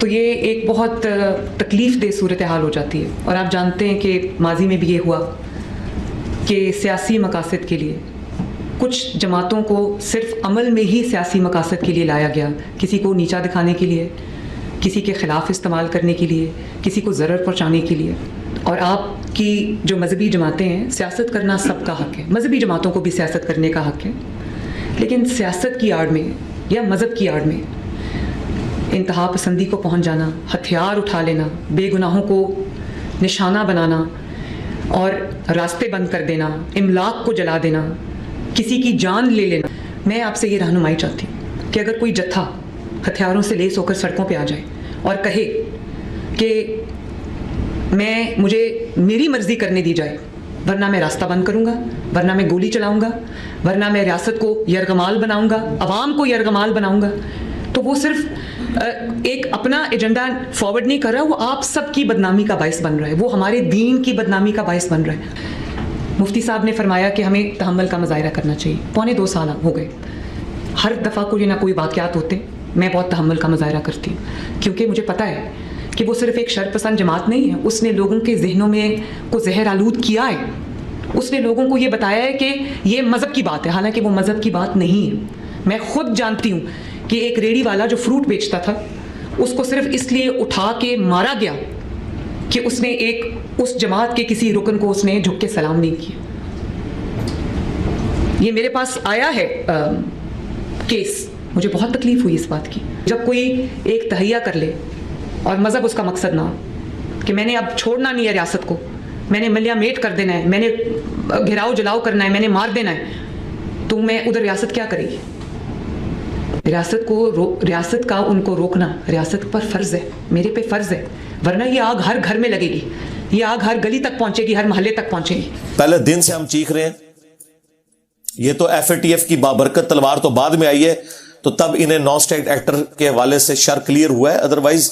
تو یہ ایک بہت تکلیف دہ صورتحال ہو جاتی ہے. اور آپ جانتے ہیں کہ ماضی میں بھی یہ ہوا کہ سیاسی مقاصد کے لیے کچھ جماعتوں کو صرف عمل میں ہی سیاسی مقاصد کے لیے لایا گیا, کسی کو نیچا دکھانے کے لیے, کسی کے خلاف استعمال کرنے کے لیے, کسی کو ضرر پہنچانے کے لیے. اور آپ کی جو مذہبی جماعتیں ہیں, سیاست کرنا سب کا حق ہے, مذہبی جماعتوں کو بھی سیاست کرنے کا حق ہے, لیکن سیاست کی آڑ میں یا مذہب کی آڑ میں انتہا پسندی کو پہنچ جانا, ہتھیار اٹھا لینا, بے گناہوں کو نشانہ بنانا اور راستے بند کر دینا, املاک کو جلا دینا, کسی کی جان لے لینا. میں آپ سے یہ رہنمائی چاہتی ہوں کہ اگر کوئی جتھا ہتھیاروں سے لیس ہو کر سڑکوں پہ آ جائے اور کہے کہ مجھے میری مرضی کرنے دی جائے, ورنہ میں راستہ بند کروں گا, ورنہ میں گولی چلاؤں گا, ورنہ میں ریاست کو یرغمال بناؤں گا, عوام کو یرغمال بناؤں گا, تو وہ صرف ایک اپنا ایجنڈا فارورڈ نہیں کر رہا, وہ آپ سب کی بدنامی کا باعث بن رہا ہے, وہ ہمارے دین کی بدنامی کا باعث بن رہا ہے. مفتی صاحب نے فرمایا کہ ہمیں تحمل کا مظاہرہ کرنا چاہیے. 2.25 سال ہو گئے, ہر دفعہ کوئی نہ کوئی واقعات ہوتے میں بہت تحمل کا مظاہرہ کرتی ہوں, کیونکہ مجھے پتہ ہے کہ وہ صرف ایک شر پسند جماعت نہیں ہے, اس نے لوگوں کے ذہنوں میں کو زہر آلود کیا ہے, اس نے لوگوں کو یہ بتایا ہے کہ یہ مذہب کی بات ہے, حالانکہ وہ مذہب کی بات نہیں ہے. میں خود جانتی ہوں کہ ایک ریڑھی والا جو فروٹ بیچتا تھا, اس کو صرف اس لیے اٹھا کے مارا گیا کہ اس نے اس جماعت کے کسی رکن کو اس نے جھک کے سلام نہیں کیا. یہ میرے پاس آیا ہے کیس, مجھے بہت تکلیف ہوئی اس بات کی. جب کوئی ایک تہیہ کر لے اور مذہب اس کا مقصد نہ ہو کہ میں نے اب چھوڑنا نہیں ہے ریاست کو, میں نے ملیا میٹ کر دینا ہے, میں نے گھراؤ جلاؤ کرنا ہے, میں نے مار دینا ہے, تو میں ادھر ریاست کیا کرے گی؟ ریاست کا ان کو روکنا ریاست پر فرض ہے, میرے پہ فرض ہے, ورنہ یہ آگ ہر گھر میں لگے گی, یہ آگ ہر گلی تک پہنچے گی, ہر محلے تک پہنچے گی. پہلے دن سے ہم چیخ رہے ہیں, یہ تو ایف اے ٹی ایف کی بابرکت تلوار تو بعد میں آئی ہے, تو تب انہیں نان اسٹیٹ ایکٹر کے حوالے سے شر کلیئر ہوا ہے. ادروائز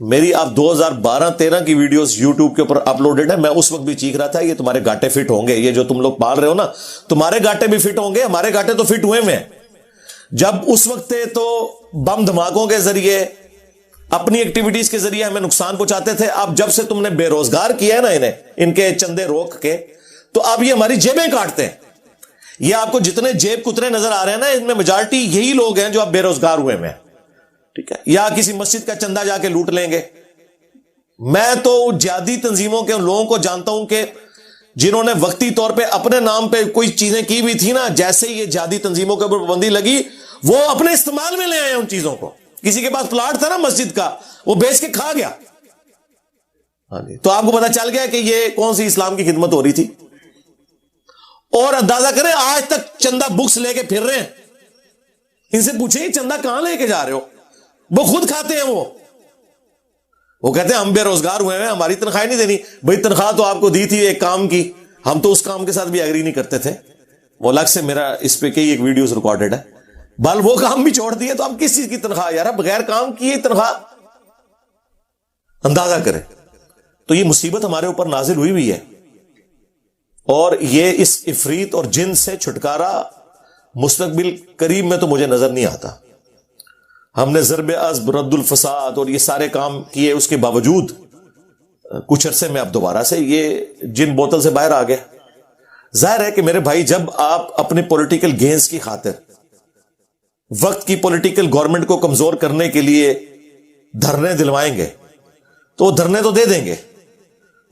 میری آپ 2012-13 کی ویڈیوز یوٹیوب کے اوپر اپلوڈڈ ہے, میں اس وقت بھی چیخ رہا تھا یہ تمہارے گاٹے فٹ ہوں گے, یہ جو تم لوگ پال رہے ہو نا, تمہارے گاٹے بھی فٹ ہوں گے, ہمارے گاٹے تو فٹ ہوئے میں. جب اس وقت تھے تو بم دھماکوں کے ذریعے اپنی ایکٹیویٹیز کے ذریعے ہمیں نقصان پہنچاتے تھے. اب جب سے تم نے بے روزگار کیا ہے نا انہیں, ان کے چندے روک کے, تو اب یہ ہماری جیبیں کاٹتے ہیں. یہ آپ کو جتنے جیب کترے نظر آ رہے ہیں نا, ان میں میجارٹی یہی لوگ ہیں جو اب بے روزگار ہوئے میں, ٹھیک ہے, یا کسی مسجد کا چندہ جا کے لوٹ لیں گے. میں تو جہادی تنظیموں کے ان لوگوں کو جانتا ہوں کہ جنہوں نے وقتی طور پہ اپنے نام پہ کوئی چیزیں کی بھی تھی نا, جیسے ہی یہ جہادی تنظیموں کے اوپر پابندی لگی وہ اپنے استعمال میں لے آئے ان چیزوں کو. کسی کے پاس پلاٹ تھا نا مسجد کا, وہ بیچ کے کھا گیا. ہاں جی, تو آپ کو پتا چل گیا کہ یہ کون سی اسلام کی خدمت ہو رہی تھی. اور اندازہ کریں آج تک چندہ بکس لے کے پھر رہے ہیں. ان سے پوچھیں چندہ کہاں لے کے جا رہے ہو, وہ خود کھاتے ہیں. وہ کہتے ہیں ہم بے روزگار ہوئے ہیں, ہماری تنخواہ نہیں دینی. بھائی تنخواہ تو آپ کو دی تھی ایک کام کی, ہم تو اس کام کے ساتھ بھی ایگری نہیں کرتے تھے. وہ الگ سے میرا اس پہ کئی ایک ویڈیوز ریکارڈڈ ہے. بل وہ کام بھی چھوڑ دیے تو اب کس چیز کی تنخواہ یار, بغیر کام کیے تنخواہ. اندازہ کریں. تو یہ مصیبت ہمارے اوپر نازل ہوئی ہوئی ہے, اور یہ اس عفریت اور جن سے چھٹکارا مستقبل قریب میں تو مجھے نظر نہیں آتا. ہم نے ضرب عزب, رد الفساد اور یہ سارے کام کیے, اس کے باوجود کچھ عرصے میں اب دوبارہ سے یہ جن بوتل سے باہر آ گیا. ظاہر ہے کہ میرے بھائی, جب آپ اپنے پولیٹیکل گینز کی خاطر وقت کی پولیٹیکل گورنمنٹ کو کمزور کرنے کے لیے دھرنے دلوائیں گے, تو دھرنے تو دے دیں گے,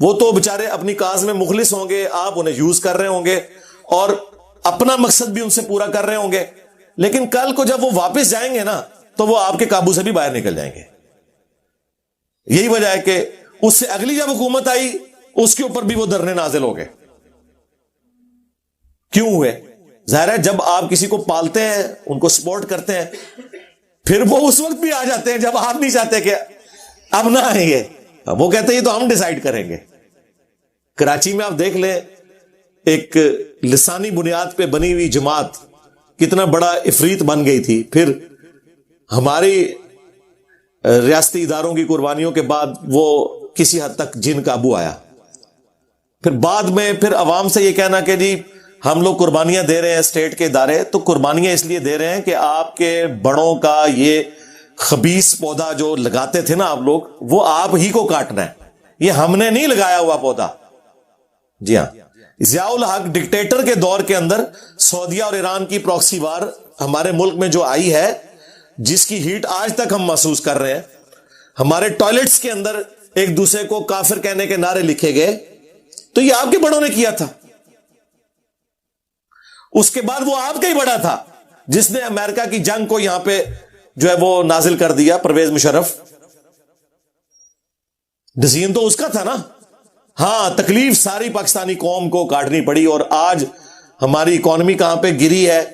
وہ تو بےچارے اپنی کاز میں مخلص ہوں گے, آپ انہیں یوز کر رہے ہوں گے اور اپنا مقصد بھی ان سے پورا کر رہے ہوں گے. لیکن کل کو جب وہ واپس جائیں گے نا, تو وہ آپ کے قابو سے بھی باہر نکل جائیں گے. یہی وجہ ہے کہ اس سے اگلی جب حکومت آئی, اس کے اوپر بھی وہ دھرنے نازل ہو گئے. کیوں ہوئے؟ ظاہر ہے جب آپ کسی کو پالتے ہیں, ان کو سپورٹ کرتے ہیں, پھر وہ اس وقت بھی آ جاتے ہیں جب آپ نہیں چاہتے کہ اب نہ آئیں گے. وہ کہتے ہیں یہ تو ہم ڈیسائیڈ کریں گے. کراچی میں آپ دیکھ لیں, ایک لسانی بنیاد پہ بنی ہوئی جماعت کتنا بڑا افریت بن گئی تھی. پھر ہماری ریاستی اداروں کی قربانیوں کے بعد وہ کسی حد تک جن قابو آیا. پھر بعد میں پھر عوام سے یہ کہنا کہ جی ہم لوگ قربانیاں دے رہے ہیں اسٹیٹ کے ادارے, تو قربانیاں اس لیے دے رہے ہیں کہ آپ کے بڑوں کا یہ خبیث پودا جو لگاتے تھے نا آپ لوگ, وہ آپ ہی کو کاٹنا ہے, یہ ہم نے نہیں لگایا ہوا پودا. جی ہاں, ضیاء الحق ڈکٹیٹر کے دور کے اندر سعودیہ اور ایران کی پراکسی وار ہمارے ملک میں جو آئی ہے, جس کی ہیٹ آج تک ہم محسوس کر رہے ہیں, ہمارے ٹوائلٹس کے اندر ایک دوسرے کو کافر کہنے کے نعرے لکھے گئے, تو یہ آپ کے بڑوں نے کیا تھا. اس کے بعد وہ آپ کا ہی بڑا تھا جس نے امریکہ کی جنگ کو یہاں پہ جو ہے وہ نازل کر دیا, پرویز مشرف. ڈسیزن تو اس کا تھا نا. ہاں, تکلیف ساری پاکستانی قوم کو کاٹنی پڑی, اور آج ہماری اکانومی کہاں پہ گری ہے.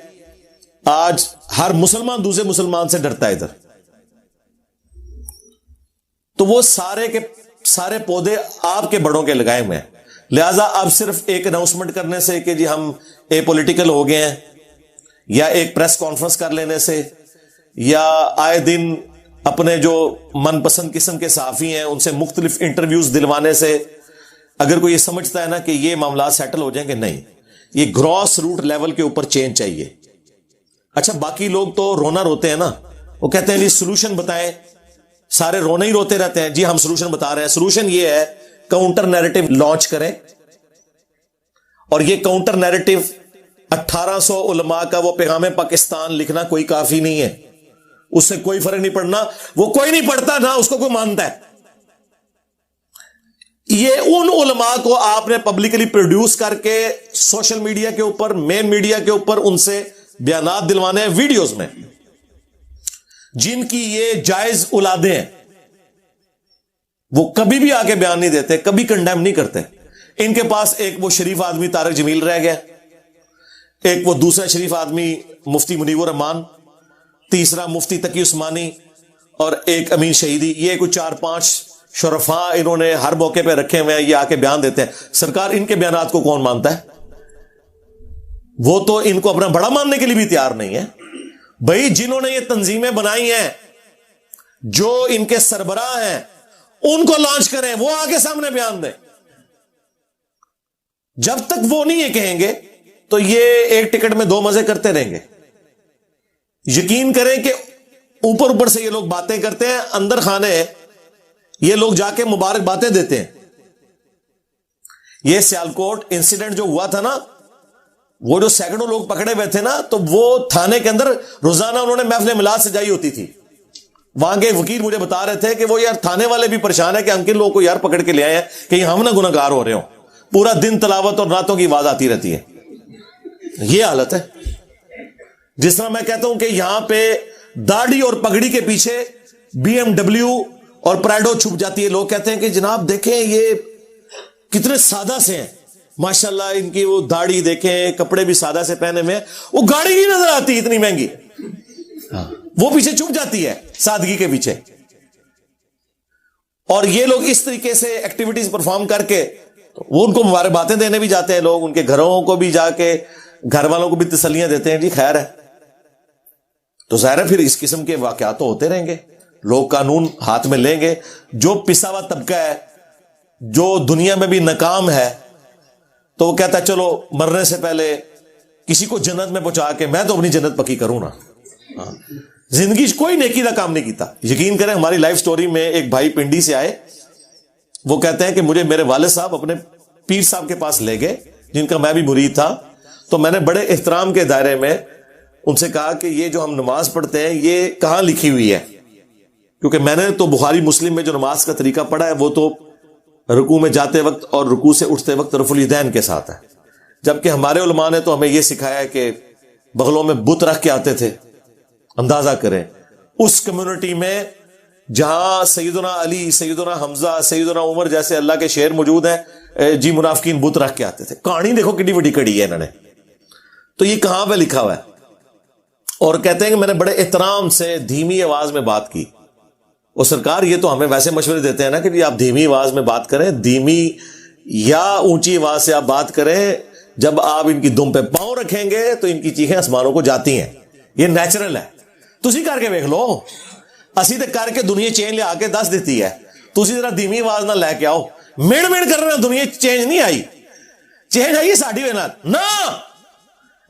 آج ہر مسلمان دوسرے مسلمان سے ڈرتا ہے ادھر. تو وہ سارے کے سارے پودے آپ کے بڑوں کے لگائے ہوئے ہیں. لہذا اب صرف ایک اناؤنسمنٹ کرنے سے کہ جی ہم اے پولیٹیکل ہو گئے ہیں, یا ایک پریس کانفرنس کر لینے سے, یا آئے دن اپنے جو من پسند قسم کے صحافی ہیں ان سے مختلف انٹرویوز دلوانے سے اگر کوئی یہ سمجھتا ہے نا کہ یہ معاملات سیٹل ہو جائیں گے, نہیں, یہ گراس روٹ لیول کے اوپر چینج چاہیے. اچھا, باقی لوگ تو رونا روتے ہیں نا, وہ کہتے ہیں جی سولوشن بتائیں, سارے رونے ہی روتے رہتے ہیں. جی ہم سولوشن بتا رہے ہیں. سولوشن یہ ہے, کاؤنٹر نیریٹو لانچ کریں, اور یہ کاؤنٹر نیریٹو 1800 علماء کا وہ پیغام پاکستان لکھنا کوئی کافی نہیں ہے. اس سے کوئی فرق نہیں پڑنا, وہ کوئی نہیں پڑھتا نہ اس کو کوئی مانتا ہے. یہ ان علماء کو آپ نے پبلکلی پروڈیوس کر کے سوشل میڈیا کے اوپر, مین میڈیا کے اوپر ان سے بیانات دلوانے ہیں ویڈیوز میں, جن کی یہ جائز اولادیں ہیں. وہ کبھی بھی آگے بیان نہیں دیتے, کبھی کنڈیم نہیں کرتے. ان کے پاس ایک وہ شریف آدمی طارق جمیل رہ گیا, ایک وہ دوسرا شریف آدمی مفتی منیب الرحمان, تیسرا مفتی تقی عثمانی, اور ایک امین شہیدی. یہ کچھ 4-5 شرفاء انہوں نے ہر موقع پہ رکھے ہوئے ہیں, یہ آ کے بیان دیتے ہیں. سرکار ان کے بیانات کو کون مانتا ہے؟ وہ تو ان کو اپنا بڑا ماننے کے لیے بھی تیار نہیں ہے. بھائی جنہوں نے یہ تنظیمیں بنائی ہیں, جو ان کے سربراہ ہیں, ان کو لانچ کریں, وہ آگے سامنے بیان دیں. جب تک وہ نہیں یہ کہیں گے تو یہ ایک ٹکٹ میں 2 مزے کرتے رہیں گے. یقین کریں کہ اوپر اوپر سے یہ لوگ باتیں کرتے ہیں, اندر خانے یہ لوگ جا کے مبارک باتیں دیتے ہیں. یہ سیالکوٹ انسیڈنٹ جو ہوا تھا نا, وہ جو سینکڑوں لوگ پکڑے ہوئے تھے نا, تو وہ تھانے کے اندر روزانہ انہوں نے محفل میلاد سجائی ہوتی تھی. وہاں کے وکیل مجھے بتا رہے تھے کہ وہ یار تھانے والے بھی پریشان ہیں کہ ہم کن لوگوں کو یار پکڑ کے لے آئے ہیں کہ ہم نہ گناہگار ہو رہے ہوں. پورا دن تلاوت اور راتوں کی آواز آتی رہتی ہے. یہ حالت ہے. جس طرح میں کہتا ہوں کہ یہاں پہ داڑھی اور پگڑی کے پیچھے BMW اور پرائڈو چھپ جاتی ہے. لوگ کہتے ہیں کہ جناب دیکھیں یہ کتنے سادہ سے ہیں, ماشاءاللہ ان کی وہ داڑھی دیکھیں, کپڑے بھی سادہ سے پہنے میں, وہ گاڑی ہی نظر آتی اتنی مہنگی, وہ پیچھے چھپ جاتی ہے سادگی کے پیچھے. اور یہ لوگ اس طریقے سے ایکٹیویٹیز پرفارم کر کے وہ ان کو مبارکبادیں دینے بھی جاتے ہیں. لوگ ان کے گھروں کو بھی جا کے گھر والوں کو بھی تسلیاں دیتے ہیں, جی خیر ہے. تو ظاہر ہے پھر اس قسم کے واقعات تو ہوتے رہیں گے. لوگ قانون ہاتھ میں لیں گے. جو پسا ہوا طبقہ ہے, جو دنیا میں بھی ناکام ہے, تو وہ کہتا ہے چلو مرنے سے پہلے کسی کو جنت میں پہنچا کے میں تو اپنی جنت پکی کروں نا. زندگی کوئی نیکی کا کام نہیں کیتا. یقین کریں ہماری لائف سٹوری میں ایک بھائی پنڈی سے آئے, وہ کہتے ہیں کہ مجھے میرے والد صاحب اپنے پیر صاحب کے پاس لے گئے, جن کا میں بھی مرید تھا. تو میں نے بڑے احترام کے دائرے میں ان سے کہا کہ یہ جو ہم نماز پڑھتے ہیں یہ کہاں لکھی ہوئی ہے, کیونکہ میں نے تو بخاری مسلم میں جو نماز کا طریقہ پڑھا ہے وہ تو رکوع میں جاتے وقت اور رکوع سے اٹھتے وقت رفع الیدین کے ساتھ ہے, جبکہ ہمارے علماء نے تو ہمیں یہ سکھایا ہے کہ بغلوں میں بت رکھ کے آتے تھے. اندازہ کریں اس کمیونٹی میں جہاں سیدنا علی, سیدنا حمزہ, سیدنا عمر جیسے اللہ کے شعر موجود ہیں, جی منافقین بت رکھ کے آتے تھے. کہانی دیکھو کتنی بڑی کڑی ہے انہوں نے. تو یہ کہاں پہ لکھا ہوا ہے؟ اور کہتے ہیں کہ میں نے بڑے احترام سے دھیمی آواز میں بات کی. اور سرکار یہ تو ہمیں ویسے مشورے دیتے ہیں نا کہ آپ دھیمی آواز میں بات کریں, دھیمی یا اونچی آواز سے آپ بات کریں, جب آپ ان کی دم پہ پاؤں رکھیں گے تو ان کی چیخیں آسمانوں کو جاتی ہیں. یہ نیچرل ہے. تسی کر کے دیکھ لو, اسی تے کر کے دنیا چینج لے آ کے دس دیتی ہے. تسی ذرا دھیمی آواز نہ لے کے آؤ, میڑ میڑ کر رہے دنیا چینج نہیں آئی. چینج آئی ہے ساڈی وجہ نال نا,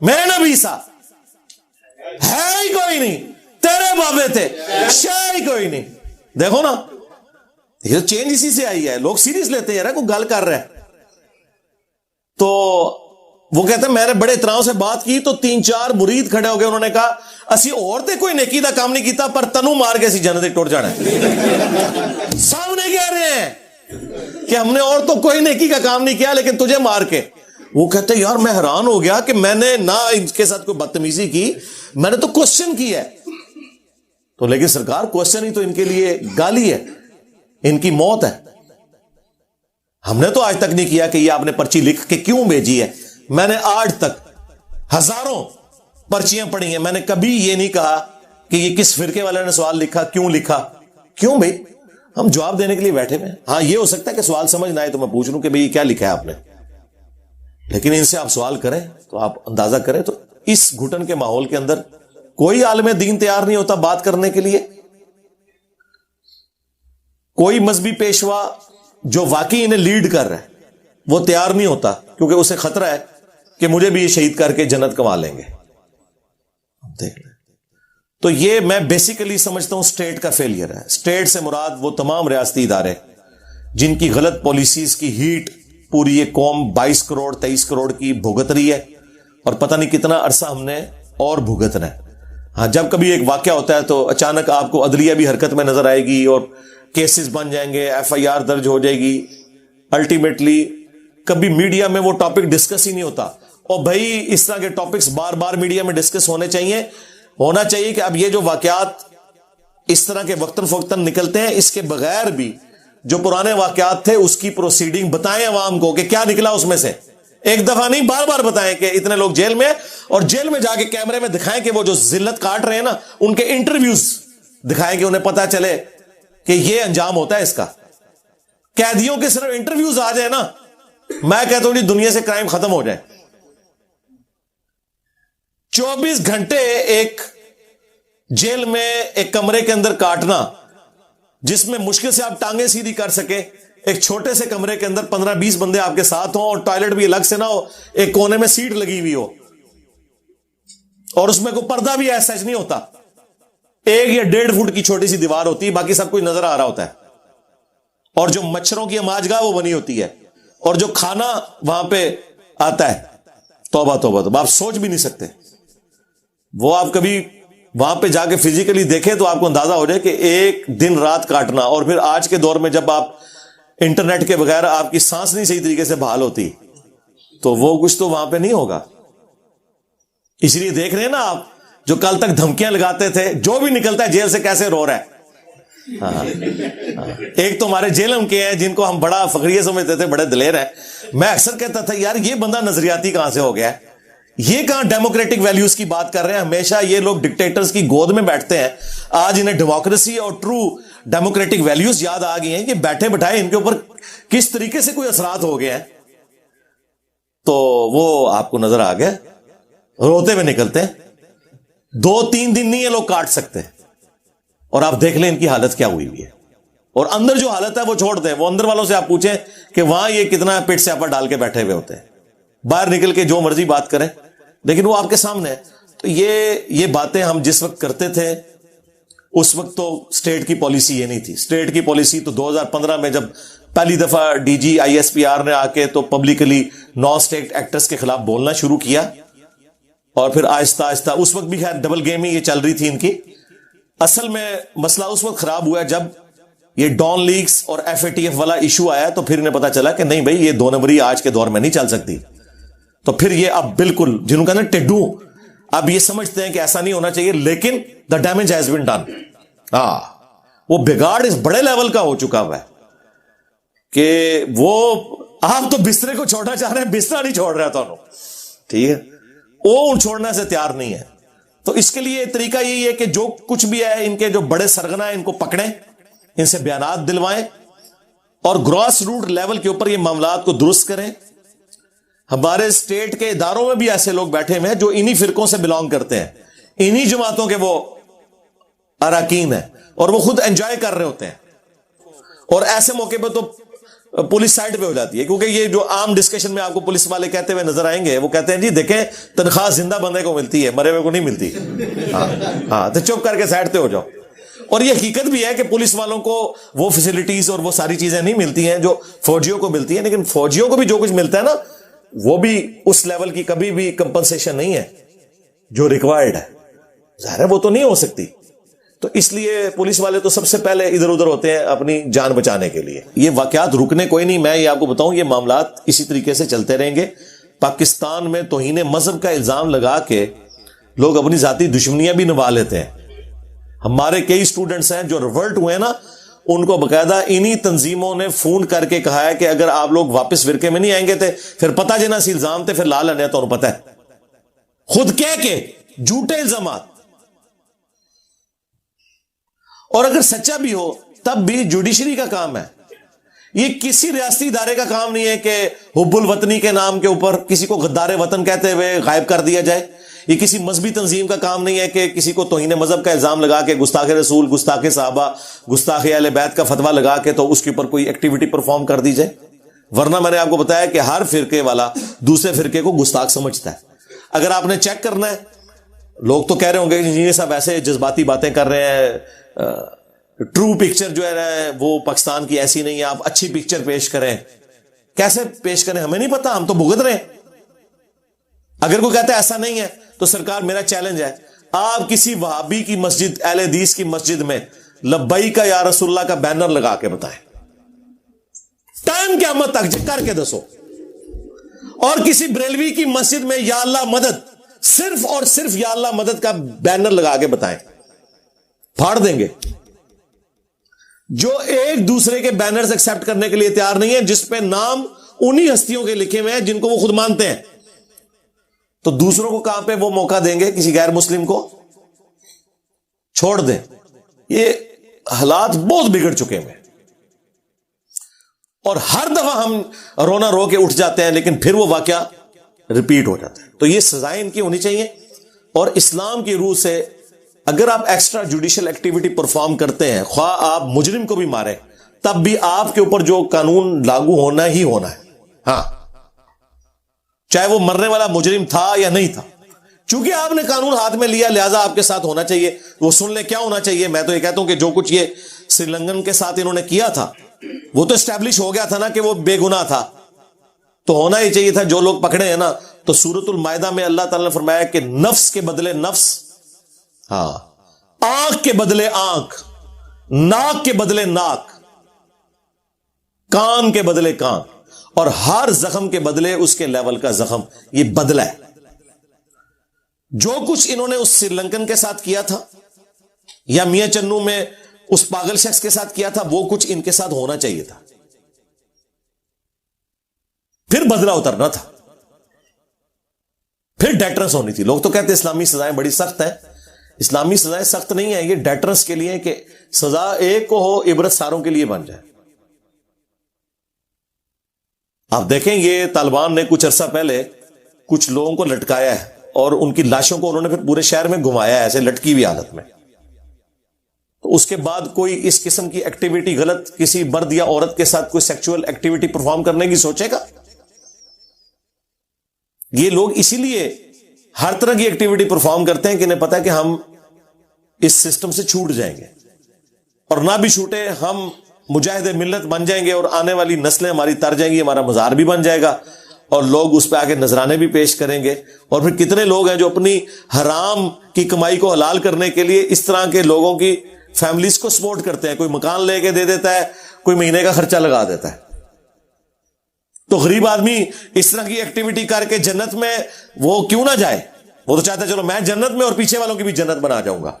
میرے نبی سا ہے ہی کوئی نہیں. تیرے بابے تھے, شے ہی کوئی نہیں. دیکھو نا, یہ چینج اسی سے آئی ہے. لوگ سیریس لیتے ہیں, کوئی گل کر رہا ہے. تو وہ کہتے ہیں میں نے بڑے احترام سے بات کی تو 3-4 مرید کھڑے ہو گئے, انہوں نے کہا اسی اور تے کوئی نیکی دا کام نہیں کیتا, پر تنو مار کے اسی جنت ٹوٹ جانا ہے. سامنے کہہ رہے ہیں کہ ہم نے اور تو کوئی نیکی کا کام نہیں کیا لیکن تجھے مار کے. وہ کہتے ہیں یار میں حیران ہو گیا کہ میں نے نہ ان کے ساتھ کوئی بدتمیزی کی, میں نے تو کوسچن کی ہے. تو لیکن سرکار کوسچن ہی تو ان کے لیے گالی ہے, ان کی موت ہے. ہم نے تو آج تک نہیں کیا کہ یہ آپ نے پرچی لکھ کے کیوں بھیجی ہے. میں نے آج تک ہزاروں پرچیاں پڑھی ہیں, میں نے کبھی یہ نہیں کہا کہ یہ کس فرقے والے نے سوال لکھا, کیوں لکھا, کیوں بھائی ہم جواب دینے کے لیے بیٹھے ہوئے ہیں. ہاں یہ ہو سکتا ہے کہ سوال سمجھ نہ آئے تو میں پوچھ لوں کہ بھئی یہ کیا لکھا ہے آپ نے, لیکن ان سے آپ سوال کریں تو آپ اندازہ کریں تو اس گھٹن کے ماحول کے اندر کوئی عالم دین تیار نہیں ہوتا بات کرنے کے لیے. کوئی مذہبی پیشوا جو واقعی انہیں لیڈ کر رہا ہے وہ تیار نہیں ہوتا, کیونکہ اسے خطرہ ہے کہ مجھے بھی یہ شہید کر کے جنت کما لیں گے. دیکھ لیں, تو یہ میں بیسیکلی سمجھتا ہوں اسٹیٹ کا فیلئر ہے. اسٹیٹ سے مراد وہ تمام ریاستی ادارے جن کی غلط پالیسیز کی ہیٹ پوری یہ قوم 22 کروڑ 23 کروڑ کی بھگت رہی ہے, اور پتہ نہیں کتنا عرصہ ہم نے اور بھگتنا ہے. ہاں جب کبھی ایک واقعہ ہوتا ہے تو اچانک آپ کو عدلیہ بھی حرکت میں نظر آئے گی اور کیسز بن جائیں گے, FIR درج ہو جائے گی. الٹیمیٹلی کبھی میڈیا میں وہ ٹاپک ڈسکس ہی نہیں ہوتا. اور بھائی اس طرح کے ٹاپکس بار بار میڈیا میں ڈسکس ہونا چاہیے کہ اب یہ جو واقعات اس طرح کے وقتاً فوقتاً نکلتے ہیں, اس کے بغیر بھی جو پرانے واقعات تھے اس کی پروسیڈنگ بتائیں عوام کو کہ کیا نکلا اس میں سے. ایک دفعہ نہیں, بار بار بتائیں کہ اتنے لوگ جیل میں, اور جیل میں جا کے کیمرے میں دکھائیں کہ وہ جو ذلت کاٹ رہے ہیں نا ان کے انٹرویوز دکھائیں کہ انہیں پتا چلے کہ یہ انجام ہوتا ہے اس کا. قیدیوں کے صرف انٹرویوز آ جائے نا, میں کہتا ہوں دنیا سے کرائم ختم ہو جائے. 24 گھنٹے ایک جیل میں ایک کمرے کے اندر کاٹنا جس میں مشکل سے آپ ٹانگیں سیدھی کر سکے, ایک چھوٹے سے کمرے کے اندر 15-20 بندے آپ کے ساتھ ہوں, اور ٹوائلٹ بھی الگ سے نہ ہو, ایک کونے میں سیٹ لگی ہوئی ہو, اور اس میں کوئی پردہ بھی ایسا نہیں ہوتا, 1 یا 1.5 فٹ کی چھوٹی سی دیوار ہوتی ہے, باقی سب کچھ نظر آ رہا ہوتا ہے, اور جو مچھروں کی ہماجگاہ وہ بنی ہوتی ہے, اور جو کھانا وہاں پہ آتا ہے, توبہ توبہ توبہ, آپ سوچ بھی نہیں سکتے. وہ آپ کبھی وہاں پہ جا کے فزیکلی دیکھیں تو آپ کو اندازہ ہو جائے کہ ایک دن رات کاٹنا. اور پھر آج کے دور میں جب آپ انٹرنیٹ کے بغیر آپ کی سانس نہیں صحیح طریقے سے بحال ہوتی, تو وہ کچھ تو وہاں پہ نہیں ہوگا. اس لیے دیکھ رہے ہیں نا آپ, جو کل تک دھمکیاں لگاتے تھے, جو بھی نکلتا ہے جیل سے کیسے رو رہا ہے. ایک تو ہمارے جیلم کے ہیں جن کو ہم بڑا فخریہ سمجھتے تھے, بڑے دلیر ہیں. میں اکثر کہتا تھا یار یہ بندہ نظریاتی کہاں سے ہو گیا ہے, یہ کہاں ڈیموکریٹک ویلیوز کی بات کر رہے ہیں. ہمیشہ یہ لوگ ڈکٹیٹرز کی گود میں بیٹھتے ہیں, آج انہیں ڈیموکریسی اور ٹرو ڈیموکریٹک ویلیوز یاد آ گئی ہیں کہ بیٹھے بٹھائے ان کے اوپر کس طریقے سے کوئی اثرات ہو گئے ہیں. تو وہ آپ کو نظر آ گیا, روتے ہوئے نکلتے ہیں. 2-3 دن نہیں یہ لوگ کاٹ سکتے, اور آپ دیکھ لیں ان کی حالت کیا ہوئی ہے. اور اندر جو حالت ہے وہ چھوڑ دیں, وہ اندر والوں سے آپ پوچھیں کہ وہاں یہ کتنا پیٹ سے ڈال کے بیٹھے ہوئے ہوتے ہیں, باہر نکل کے جو مرضی بات کریں, لیکن وہ آپ کے سامنے ہے. تو یہ باتیں ہم جس وقت کرتے تھے اس وقت تو اسٹیٹ کی پالیسی یہ نہیں تھی. اسٹیٹ کی پالیسی تو 2015 میں جب پہلی دفعہ DG ISPR نے آ کے تو پبلکلی نان اسٹیٹ ایکٹرز کے خلاف بولنا شروع کیا, اور پھر آہستہ آہستہ, اس وقت بھی خیر ڈبل گیم ہی یہ چل رہی تھی ان کی. اصل میں مسئلہ اس وقت خراب ہوا جب یہ ڈان لیگز اور FATF والا ایشو آیا, تو پھر انہیں پتا چلا کہ نہیں بھائی یہ 2 نمبری آج کے دور میں نہیں چل سکتی. تو پھر یہ اب بالکل جنہوں کا نا ٹڈو, اب یہ سمجھتے ہیں کہ ایسا نہیں ہونا چاہیے, لیکن the damage has been done. وہ بگاڑ اس بڑے لیول کا ہو چکا ہوا ہے کہ وہ آپ تو بسترے کو چھوڑنا چاہ رہے ہیں, بستر نہیں چھوڑ رہا تھا, ٹھیک ہے, وہ چھوڑنے سے تیار نہیں ہے. تو اس کے لیے طریقہ یہی ہے کہ جو کچھ بھی ہے ان کے جو بڑے سرغنہ ہیں ان کو پکڑیں, ان سے بیانات دلوائیں, اور گراس روٹ لیول کے اوپر یہ معاملات کو درست کریں. ہمارے اسٹیٹ کے اداروں میں بھی ایسے لوگ بیٹھے ہوئے ہیں جو انہی فرقوں سے بلانگ کرتے ہیں, انہی جماعتوں کے وہ اراکین ہیں, اور وہ خود انجوائے کر رہے ہوتے ہیں. اور ایسے موقع پہ تو پولیس سائڈ پہ ہو جاتی ہے, کیونکہ یہ جو عام ڈسکشن میں آپ کو پولیس والے کہتے ہوئے نظر آئیں گے, وہ کہتے ہیں جی دیکھیں تنخواہ زندہ بندے کو ملتی ہے, مرے ہوئے کو نہیں ملتی. ہاں تو چپ کر کے سائڈ پہ ہو جاؤ. اور یہ حقیقت بھی ہے کہ پولیس والوں کو وہ فیسلٹیز اور وہ ساری چیزیں نہیں ملتی ہیں جو فوجیوں کو ملتی ہیں, لیکن فوجیوں کو بھی جو کچھ ملتا ہے نا, وہ بھی اس لیول کی کبھی بھی کمپنسیشن نہیں ہے جو ریکوائرڈ ہے. ظاہر ہے وہ تو نہیں ہو سکتی. تو اس لیے پولیس والے تو سب سے پہلے ادھر ادھر ہوتے ہیں اپنی جان بچانے کے لیے. یہ واقعات رکنے کوئی نہیں. میں یہ آپ کو بتاؤں, یہ معاملات اسی طریقے سے چلتے رہیں گے. پاکستان میں توہین مذہب کا الزام لگا کے لوگ اپنی ذاتی دشمنیاں بھی نبھا لیتے ہیں. ہمارے کئی اسٹوڈنٹس ہیں جو ریورٹ ہوئے نا, ان کو باقاعدہ انہی تنظیموں نے فون کر کے کہا ہے کہ اگر آپ لوگ واپس فرقے میں نہیں آئیں گے تھے پھر پتہ جنا سی الزام تھے, پھر لا لینے تو انہوں پتہ ہے, خود کہہ کے جھوٹے الزامات. اور اگر سچا بھی ہو تب بھی جوڈیشری کا کام ہے. یہ کسی ریاستی ادارے کا کام نہیں ہے کہ حب الوطنی کے نام کے اوپر کسی کو غدار وطن کہتے ہوئے غائب کر دیا جائے. یہ کسی مذہبی تنظیم کا کام نہیں ہے کہ کسی کو توہین مذہب کا الزام لگا کے گستاخ رسول, گستاخ صحابہ, گستاخ اہل بیت کا فتویٰ لگا کے تو اس کے اوپر کوئی ایکٹیویٹی پرفارم کر دی جائے. ورنہ میں نے آپ کو بتایا کہ ہر فرقے والا دوسرے فرقے کو گستاخ سمجھتا ہے. اگر آپ نے چیک کرنا ہے, لوگ تو کہہ رہے ہوں گے کہ یہ سب ایسے جذباتی باتیں کر رہے ہیں, ٹرو پکچر جو ہے وہ پاکستان کی ایسی نہیں ہے, آپ اچھی پکچر پیش کریں. کیسے پیش کریں ہمیں نہیں پتا, ہم تو بھگت رہے ہیں. اگر کوئی کہتا ہے ایسا نہیں ہے تو سرکار میرا چیلنج ہے, آپ کسی وہابی کی مسجد, اہل حدیث کی مسجد میں لبیک یا رسول اللہ کا بینر لگا کے بتائیں, ٹائم قیامت تک کر کے دسو. اور کسی بریلوی کی مسجد میں یا اللہ مدد, صرف اور صرف یا اللہ مدد کا بینر لگا کے بتائیں, پھاڑ دیں گے. جو ایک دوسرے کے بینرز ایکسپٹ کرنے کے لیے تیار نہیں ہے, جس پہ نام انہی ہستیوں کے لکھے ہوئے ہیں جن کو وہ خود مانتے ہیں, تو دوسروں کو کہاں پہ وہ موقع دیں گے کسی غیر مسلم کو؟ چھوڑ دیں. یہ حالات بہت بگڑ چکے ہیں اور ہر دفعہ ہم رونا رو کے اٹھ جاتے ہیں, لیکن پھر وہ واقعہ ریپیٹ ہو جاتا ہے. تو یہ سزائیں ان کی ہونی چاہیے. اور اسلام کی روح سے اگر آپ ایکسٹرا جوڈیشل ایکٹیویٹی پرفارم کرتے ہیں, خواہ آپ مجرم کو بھی ماریں, تب بھی آپ کے اوپر جو قانون لاگو ہونا ہی ہونا ہے. ہاں, چاہے وہ مرنے والا مجرم تھا یا نہیں تھا, چونکہ آپ نے قانون ہاتھ میں لیا لہذا آپ کے ساتھ ہونا چاہیے. وہ سن لیں کیا ہونا چاہیے. میں تو یہ کہتا ہوں کہ جو کچھ یہ سری لنکن کے ساتھ انہوں نے کیا تھا وہ تو اسٹیبلش ہو گیا تھا نا کہ وہ بے گناہ تھا, تو ہونا ہی چاہیے تھا. جو لوگ پکڑے ہیں نا, تو سورۃ المائدہ میں اللہ تعالی نے فرمایا کہ نفس کے بدلے نفس, ہاں, آنکھ کے بدلے آنکھ, ناک کے بدلے ناک, کان کے بدلے کان, اور ہر زخم کے بدلے اس کے لیول کا زخم. یہ بدلہ ہے. جو کچھ انہوں نے اس سری لنکن کے ساتھ کیا تھا یا میاں چنو میں اس پاگل شخص کے ساتھ کیا تھا, وہ کچھ ان کے ساتھ ہونا چاہیے تھا. پھر بدلہ اترنا تھا, پھر ڈیٹرنس ہونی تھی. لوگ تو کہتے ہیں اسلامی سزائیں بڑی سخت ہیں. اسلامی سزائیں سخت نہیں ہیں, یہ ڈیٹرنس کے لیے کہ سزا ایک کو ہو, عبرت ساروں کے لیے بن جائے. آپ دیکھیں یہ طالبان نے کچھ عرصہ پہلے کچھ لوگوں کو لٹکایا ہے اور ان کی لاشوں کو انہوں نے پھر پورے شہر میں گھمایا ہے ایسے لٹکی ہوئی حالت میں. تو اس کے بعد کوئی اس قسم کی ایکٹیویٹی غلط کسی مرد یا عورت کے ساتھ کوئی سیکچوئل ایکٹیویٹی پرفارم کرنے کی سوچے گا؟ یہ لوگ اسی لیے ہر طرح کی ایکٹیویٹی پرفارم کرتے ہیں کہ انہیں پتا ہے کہ ہم اس سسٹم سے چھوٹ جائیں گے, اور نہ بھی چھوٹے ہم مجاہد ملت بن جائیں گے اور آنے والی نسلیں ہماری تر جائیں گی, ہمارا مزار بھی بن جائے گا اور لوگ اس پہ آ کے نذرانے بھی پیش کریں گے. اور پھر کتنے لوگ ہیں جو اپنی حرام کی کمائی کو حلال کرنے کے لیے اس طرح کے لوگوں کی فیملیز کو سپورٹ کرتے ہیں. کوئی مکان لے کے دے دیتا ہے, کوئی مہینے کا خرچہ لگا دیتا ہے. تو غریب آدمی اس طرح کی ایکٹیویٹی کر کے جنت میں وہ کیوں نہ جائے؟ وہ تو چاہتا ہے چلو میں جنت میں اور پیچھے والوں کی بھی جنت بنا جاؤں گا.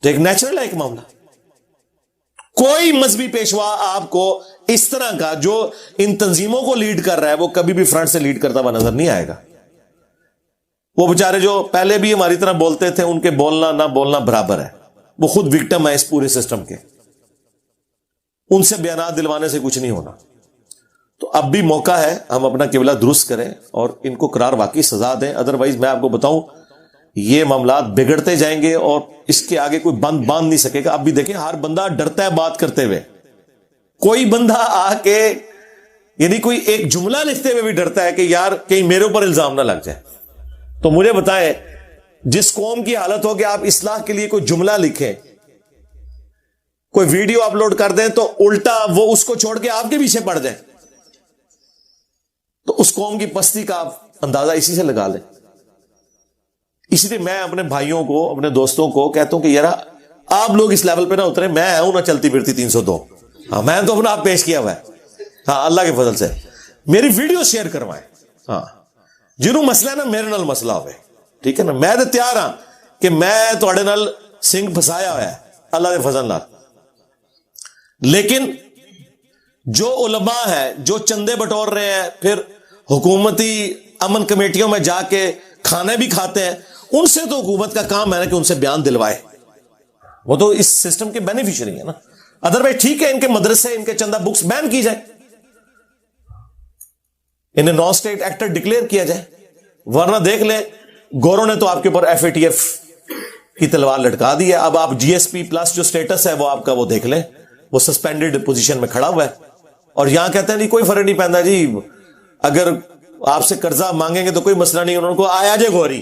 تو ایک نیچرل ہے ایک معاملہ. کوئی مذہبی پیشوا آپ کو اس طرح کا جو ان تنظیموں کو لیڈ کر رہا ہے وہ کبھی بھی فرنٹ سے لیڈ کرتا ہوا نظر نہیں آئے گا. وہ بیچارے جو پہلے بھی ہماری طرح بولتے تھے, ان کے بولنا نہ بولنا برابر ہے. وہ خود وکٹم ہے اس پورے سسٹم کے. ان سے بیانات دلوانے سے کچھ نہیں ہونا. تو اب بھی موقع ہے ہم اپنا قبلہ درست کریں اور ان کو قرار واقعی سزا دیں. ادروائز میں آپ کو بتاؤں یہ معاملات بگڑتے جائیں گے اور اس کے آگے کوئی باندھ نہیں سکے گا. اب بھی دیکھیں ہر بندہ ڈرتا ہے بات کرتے ہوئے. کوئی بندہ آ کے یعنی کوئی ایک جملہ لکھتے ہوئے بھی ڈرتا ہے کہ یار کہیں میرے اوپر الزام نہ لگ جائے. تو مجھے بتائیں, جس قوم کی حالت ہو کہ آپ اصلاح کے لیے کوئی جملہ لکھیں, کوئی ویڈیو اپلوڈ کر دیں تو الٹا وہ اس کو چھوڑ کے آپ کے پیچھے پڑ جائیں, تو اس قوم کی پستی کا آپ اندازہ اسی سے لگا لیں. اسی لیے میں اپنے بھائیوں کو, اپنے دوستوں کو کہتا ہوں کہ یار آپ لوگ اس لیول پہ نہ اتریں, میں ہوں نہ چلتی پھرتی 302. ہاں میں تو اپنا آپ پیش کیا ہوا ہے, ہاں اللہ کے فضل سے. میری ویڈیو شیئر کروائیں, ہاں جنہوں مسئلہ ہے نا میرے نال مسئلہ ہوئے, ٹھیک ہے نا, میں تو تیار ہاں کہ میں تھوڑے نال سنگ پھسایا ہوا ہے اللہ کے فضل نال. لیکن جو علماء ہیں جو چندے بٹور رہے ہیں, پھر حکومتی امن کمیٹیوں میں جا کے کھانے بھی کھاتے ہیں, ان سے تو حکومت کا کام ہے نا کہ ان سے بیان دلوائے, وہ تو اس سسٹم کے بینیفیشری ہیں نا. ادروائز ٹھیک ہے ان کے مدرسے, ان کے چندہ بکس بین کی جائے, انہیں نان اسٹیٹ ایکٹر ڈکلیئر کیا جائے. ورنہ دیکھ لیں گورو نے تو آپ کے اوپر FATF کی تلوار لٹکا دی ہے. اب آپ GSP پلس جو سٹیٹس ہے وہ آپ کا وہ دیکھ لیں, وہ سسپینڈڈ پوزیشن میں کھڑا ہوا ہے. اور یہاں کہتے ہیں نہیں کوئی فرق نہیں پہنتا جی, اگر آپ سے قرضہ مانگیں گے تو کوئی مسئلہ نہیں, انہوں کو آیا جے گوری.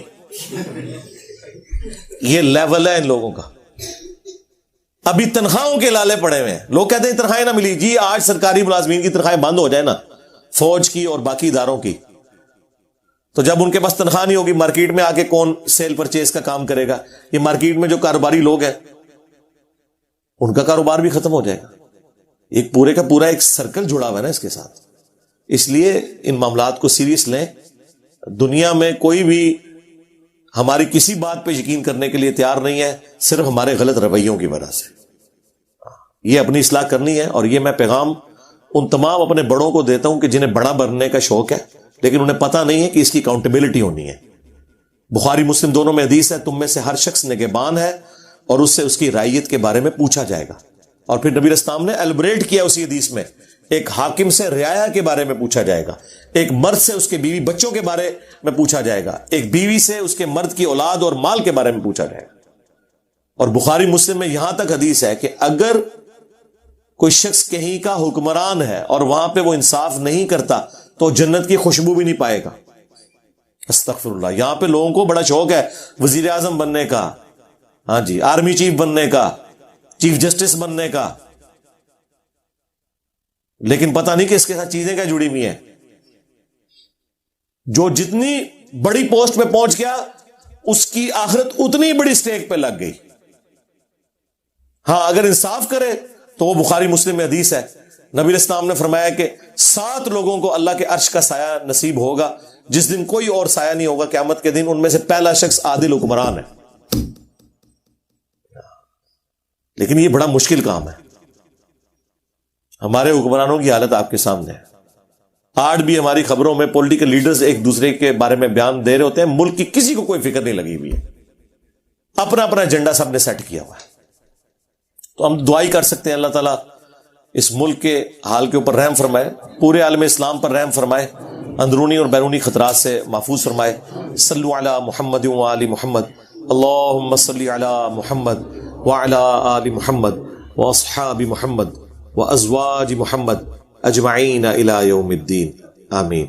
یہ لیول ہے ان لوگوں کا. ابھی تنخواہوں کے لالے پڑے ہوئے ہیں, لوگ کہتے ہیں تنخواہیں نہ ملی. جی آج سرکاری ملازمین کی تنخواہیں بند ہو جائے نا, فوج کی اور باقی اداروں کی, تو جب ان کے پاس تنخواہ نہیں ہوگی, مارکیٹ میں آ کے کون سیل پرچیز کا کام کرے گا؟ یہ مارکیٹ میں جو کاروباری لوگ ہیں ان کا کاروبار بھی ختم ہو جائے گا. ایک پورے کا پورا ایک سرکل جڑا ہوا ہے نا اس کے ساتھ. اس لیے ان معاملات کو سیریس لیں. دنیا میں کوئی بھی ہماری کسی بات پہ یقین کرنے کے لیے تیار نہیں ہے, صرف ہمارے غلط رویوں کی وجہ سے. یہ اپنی اصلاح کرنی ہے, اور یہ میں پیغام ان تمام اپنے بڑوں کو دیتا ہوں کہ جنہیں بڑا بننے کا شوق ہے لیکن انہیں پتہ نہیں ہے کہ اس کی اکاؤنٹیبلٹی ہونی ہے. بخاری مسلم دونوں میں حدیث ہے, تم میں سے ہر شخص نگہبان ہے اور اس سے اس کی رعیت کے بارے میں پوچھا جائے گا. اور پھر نبی اسلام نے ایلبریٹ کیا اسی حدیث میں, ایک حاکم سے رعایا کے بارے میں پوچھا جائے گا, ایک مرد سے اس کے بیوی بچوں کے بارے میں پوچھا جائے گا, ایک بیوی سے اس کے مرد کی اولاد اور مال کے بارے میں پوچھا جائے گا. اور بخاری مسلم میں یہاں تک حدیث ہے کہ اگر کوئی شخص کہیں کا حکمران ہے اور وہاں پہ وہ انصاف نہیں کرتا تو جنت کی خوشبو بھی نہیں پائے گا. استغفر اللہ. یہاں پہ لوگوں کو بڑا شوق ہے وزیر اعظم بننے کا, ہاں جی, آرمی چیف بننے کا, چیف جسٹس بننے کا, لیکن پتہ نہیں کہ اس کے ساتھ چیزیں کیا جڑی ہوئی ہیں. جو جتنی بڑی پوسٹ پہ پہنچ گیا اس کی آخرت اتنی بڑی سٹیک پہ لگ گئی. ہاں اگر انصاف کرے تو وہ بخاری مسلم میں حدیث ہے, نبی اسلام نے فرمایا کہ 7 لوگوں کو اللہ کے عرش کا سایہ نصیب ہوگا جس دن کوئی اور سایہ نہیں ہوگا قیامت کے دن. ان میں سے پہلا شخص عادل حکمران ہے. لیکن یہ بڑا مشکل کام ہے. ہمارے حکمرانوں کی حالت آپ کے سامنے ہے. آج بھی ہماری خبروں میں پولیٹیکل لیڈرز ایک دوسرے کے بارے میں بیان دے رہے ہوتے ہیں, ملک کی کسی کو کوئی فکر نہیں لگی ہوئی ہے, اپنا اپنا ایجنڈا سب نے سیٹ کیا ہوا ہے. تو ہم دعائی کر سکتے ہیں اللہ تعالیٰ اس ملک کے حال کے اوپر رحم فرمائے, پورے عالم اسلام پر رحم فرمائے, اندرونی اور بیرونی خطرات سے محفوظ فرمائے. صلو علی محمد و آل محمد, اللہم صلی علی محمد وعلی آل محمد واصحاب محمد وازواج محمد اجمعین الی یوم الدین, آمین.